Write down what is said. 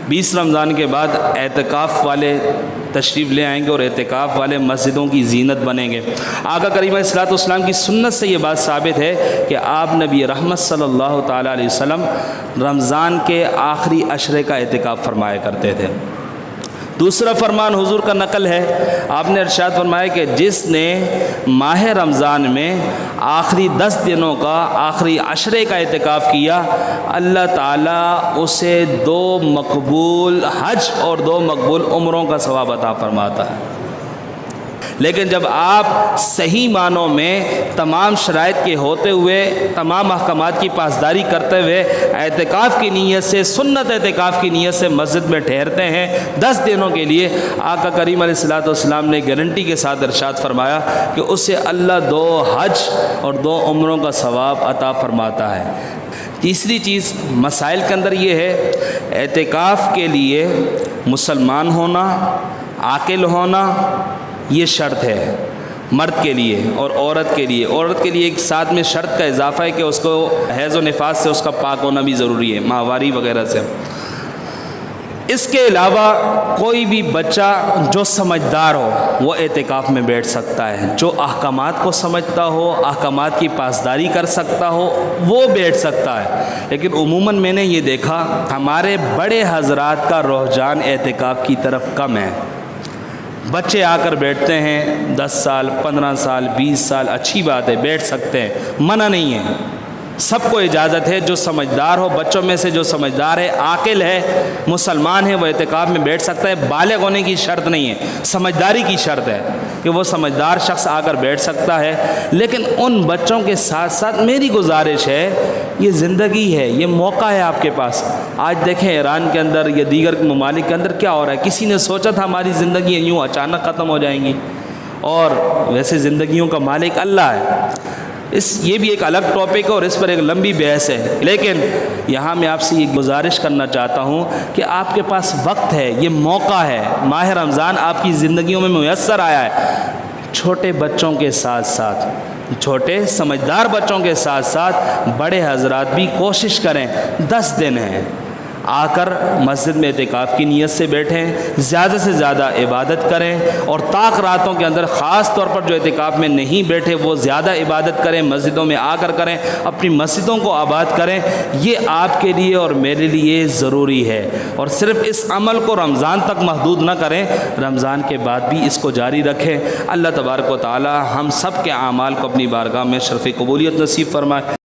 20 رمضان کے بعد اعتکاف والے تشریف لے آئیں گے اور اعتکاف والے مسجدوں کی زینت بنیں گے۔ آقا کریم علیہ الصلوۃ والسلام کی سنت سے یہ بات ثابت ہے کہ آپ نبی رحمت صلی اللہ تعالیٰ علیہ وسلم رمضان کے آخری عشرے کا اعتکاف فرمایا کرتے تھے۔ دوسرا فرمان حضور کا نقل ہے، آپ نے ارشاد فرمایا کہ جس نے ماہ رمضان میں آخری 10 دنوں کا آخری عشرے کا اعتکاف کیا، اللہ تعالیٰ اسے 2 مقبول حج اور 2 مقبول عمروں کا ثواب عطا فرماتا ہے۔ لیکن جب آپ صحیح معنوں میں تمام شرائط کے ہوتے ہوئے، تمام احکامات کی پاسداری کرتے ہوئے اعتکاف کی نیت سے، سنت اعتکاف کی نیت سے مسجد میں ٹھہرتے ہیں 10 دنوں کے لیے، آقا کریم علیہ الصلوۃ والسلام نے گارنٹی کے ساتھ ارشاد فرمایا کہ اسے اللہ 2 حج اور 2 عمروں کا ثواب عطا فرماتا ہے۔ تیسری چیز مسائل کے اندر یہ ہے، اعتکاف کے لیے مسلمان ہونا، عاقل ہونا یہ شرط ہے مرد کے لیے اور عورت کے لیے۔ عورت کے لیے ایک ساتھ میں شرط کا اضافہ ہے کہ اس کو حیض و نفاس سے اس کا پاک ہونا بھی ضروری ہے، ماہواری وغیرہ سے۔ اس کے علاوہ کوئی بھی بچہ جو سمجھدار ہو وہ اعتکاف میں بیٹھ سکتا ہے، جو احکامات کو سمجھتا ہو، احکامات کی پاسداری کر سکتا ہو وہ بیٹھ سکتا ہے۔ لیکن عموماً میں نے یہ دیکھا ہمارے بڑے حضرات کا رجحان اعتکاف کی طرف کم ہے۔ بچے آ کر بیٹھتے ہیں 10 سال 15 سال 20 سال، اچھی بات ہے بیٹھ سکتے ہیں، منع نہیں ہے، سب کو اجازت ہے۔ جو سمجھدار ہو، بچوں میں سے جو سمجھدار ہے، عاقل ہے، مسلمان ہے، وہ اعتکاف میں بیٹھ سکتا ہے۔ بالغ ہونے کی شرط نہیں ہے، سمجھداری کی شرط ہے کہ وہ سمجھدار شخص آ کر بیٹھ سکتا ہے۔ لیکن ان بچوں کے ساتھ ساتھ میری گزارش ہے، یہ زندگی ہے، یہ موقع ہے آپ کے پاس۔ آج دیکھیں ایران کے اندر یا دیگر ممالک کے اندر کیا ہو رہا ہے، کسی نے سوچا تھا ہماری زندگی یوں اچانک ختم ہو جائیں گی؟ اور ویسے زندگیوں کا مالک اللہ ہے۔ یہ بھی ایک الگ ٹاپک ہے اور اس پر ایک لمبی بحث ہے، لیکن یہاں میں آپ سے یہ گزارش کرنا چاہتا ہوں کہ آپ کے پاس وقت ہے، یہ موقع ہے، ماہ رمضان آپ کی زندگیوں میں میسر آیا ہے۔ چھوٹے بچوں کے ساتھ ساتھ، چھوٹے سمجھدار بچوں کے ساتھ ساتھ بڑے حضرات بھی کوشش کریں، 10 دن ہیں، آ کر مسجد میں اعتکاف کی نیت سے بیٹھیں، زیادہ سے زیادہ عبادت کریں، اور طاق راتوں کے اندر خاص طور پر جو اعتکاف میں نہیں بیٹھے وہ زیادہ عبادت کریں، مسجدوں میں آ کر کریں، اپنی مسجدوں کو آباد کریں۔ یہ آپ کے لیے اور میرے لیے ضروری ہے، اور صرف اس عمل کو رمضان تک محدود نہ کریں، رمضان کے بعد بھی اس کو جاری رکھیں۔ اللہ تبارک و تعالی ہم سب کے اعمال کو اپنی بارگاہ میں شرف قبولیت نصیب فرمائے۔